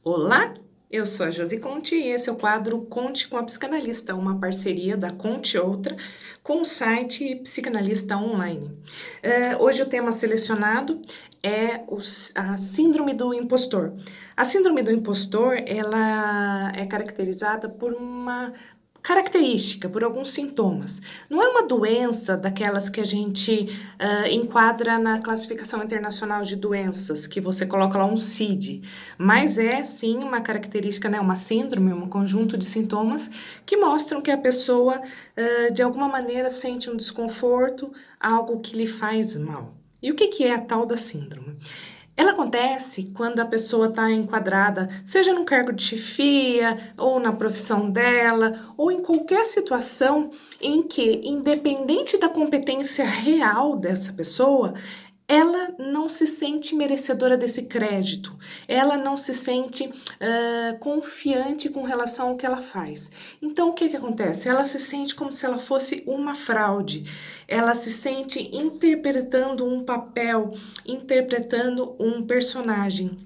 Olá, eu sou a Josi Conte e esse é o quadro Conte com a Psicanalista, uma parceria da Conte Outra com o site Psicanalista Online. Hoje o tema selecionado é a síndrome do impostor. A síndrome do impostor, ela é caracterizada por uma característica, por alguns sintomas. Não é uma doença daquelas que a gente enquadra na classificação internacional de doenças, que você coloca lá um CID, mas é sim uma característica, né, uma síndrome, um conjunto de sintomas que mostram que a pessoa, de alguma maneira, sente um desconforto, algo que lhe faz mal. E o que é a tal da síndrome? Ela acontece quando a pessoa está enquadrada, seja num cargo de chefia, ou na profissão dela, ou em qualquer situação em que, independente da competência real dessa pessoa, ela não se sente merecedora desse crédito, ela não se sente confiante com relação ao que ela faz. Então, o que acontece? Ela se sente como se ela fosse uma fraude, ela se sente interpretando um papel, interpretando um personagem.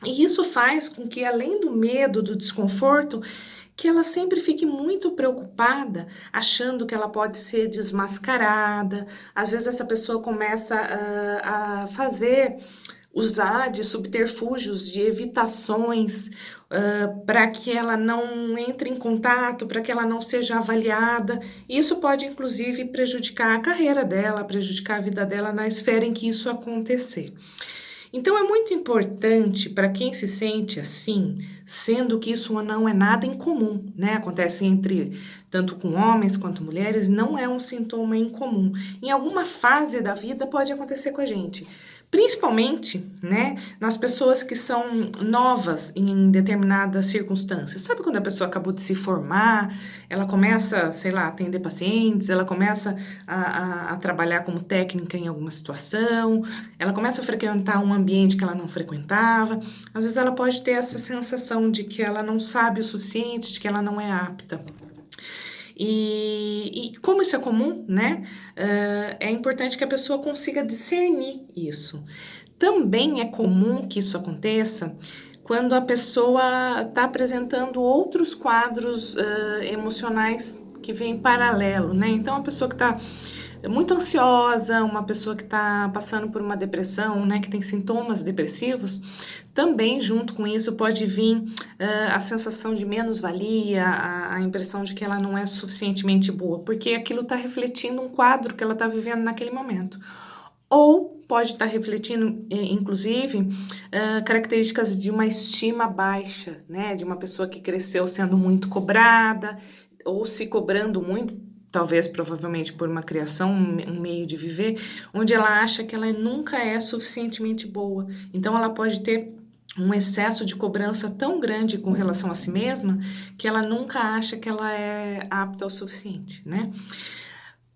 E isso faz com que, além do medo, do desconforto, que ela sempre fique muito preocupada, achando que ela pode ser desmascarada. Às vezes essa pessoa começa a usar de subterfúgios, de evitações, para que ela não entre em contato, para que ela não seja avaliada. Isso pode, inclusive, prejudicar a carreira dela, prejudicar a vida dela na esfera em que isso acontecer. Então é muito importante para quem se sente assim, sendo que isso não é nada incomum, né? Acontece entre tanto com homens quanto mulheres, não é um sintoma incomum. Em alguma fase da vida pode acontecer com a gente. Principalmente, né, nas pessoas que são novas em determinadas circunstâncias. Sabe quando a pessoa acabou de se formar, ela começa, sei lá, a atender pacientes, ela começa a trabalhar como técnica em alguma situação, ela começa a frequentar um ambiente que ela não frequentava. Às vezes ela pode ter essa sensação de que ela não sabe o suficiente, de que ela não é apta. E como isso é comum, né? É importante que a pessoa consiga discernir isso. Também é comum que isso aconteça quando a pessoa está apresentando outros quadros emocionais que vêm em paralelo, né? Então, a pessoa que está muito ansiosa, uma pessoa que está passando por uma depressão, né, que tem sintomas depressivos, também junto com isso pode vir a sensação de menos-valia, a impressão de que ela não é suficientemente boa, porque aquilo está refletindo um quadro que ela está vivendo naquele momento. Ou pode estar refletindo, inclusive, características de uma estima baixa, né? De uma pessoa que cresceu sendo muito cobrada, ou se cobrando muito, talvez, provavelmente, por uma criação, um meio de viver, onde ela acha que ela nunca é suficientemente boa. Então, ela pode ter um excesso de cobrança tão grande com relação a si mesma, que ela nunca acha que ela é apta o suficiente, né?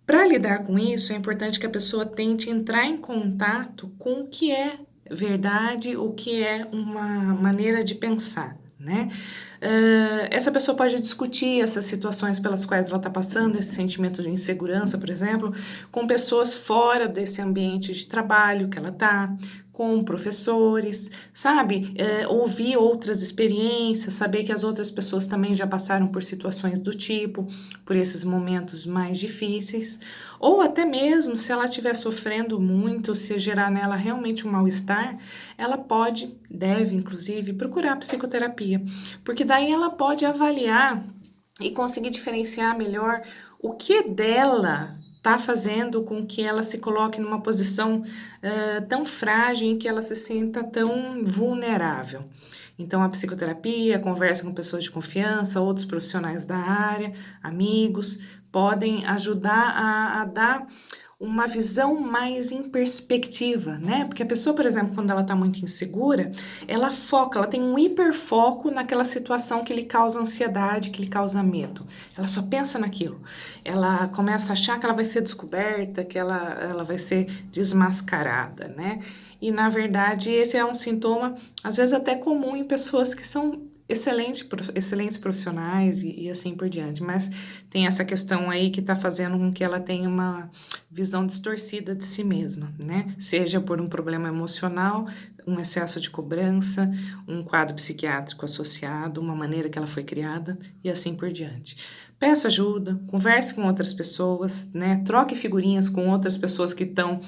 Para lidar com isso, é importante que a pessoa tente entrar em contato com o que é verdade, o que é uma maneira de pensar, né? Essa pessoa pode discutir essas situações pelas quais ela está passando, esse sentimento de insegurança, por exemplo, com pessoas fora desse ambiente de trabalho que ela está, com professores, sabe? Ouvir outras experiências, saber que as outras pessoas também já passaram por situações do tipo, por esses momentos mais difíceis, ou até mesmo se ela estiver sofrendo muito, se gerar nela realmente um mal-estar, ela pode, deve inclusive, procurar psicoterapia, porque daí ela pode avaliar e conseguir diferenciar melhor o que dela está fazendo com que ela se coloque numa posição tão frágil em que ela se sinta tão vulnerável. Então, a psicoterapia, a conversa com pessoas de confiança, outros profissionais da área, amigos, podem ajudar a dar uma visão mais em perspectiva, né? Porque a pessoa, por exemplo, quando ela está muito insegura, ela foca, ela tem um hiperfoco naquela situação que lhe causa ansiedade, que lhe causa medo. Ela só pensa naquilo. Ela começa a achar que ela vai ser descoberta, que ela vai ser desmascarada, né? E, na verdade, esse é um sintoma, às vezes, até comum em pessoas que são excelentes profissionais e assim por diante, mas tem essa questão aí que está fazendo com que ela tenha uma visão distorcida de si mesma, né? Seja por um problema emocional, um excesso de cobrança, um quadro psiquiátrico associado, uma maneira que ela foi criada e assim por diante. Peça ajuda, converse com outras pessoas, né? Troque figurinhas com outras pessoas que estão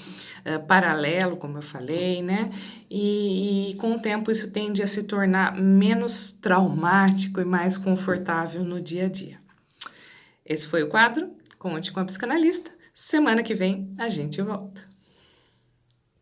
paralelo, como eu falei, né? E com o tempo isso tende a se tornar menos traumático e mais confortável no dia a dia. Esse foi o quadro Conte com a Psicanalista. Semana que vem a gente volta.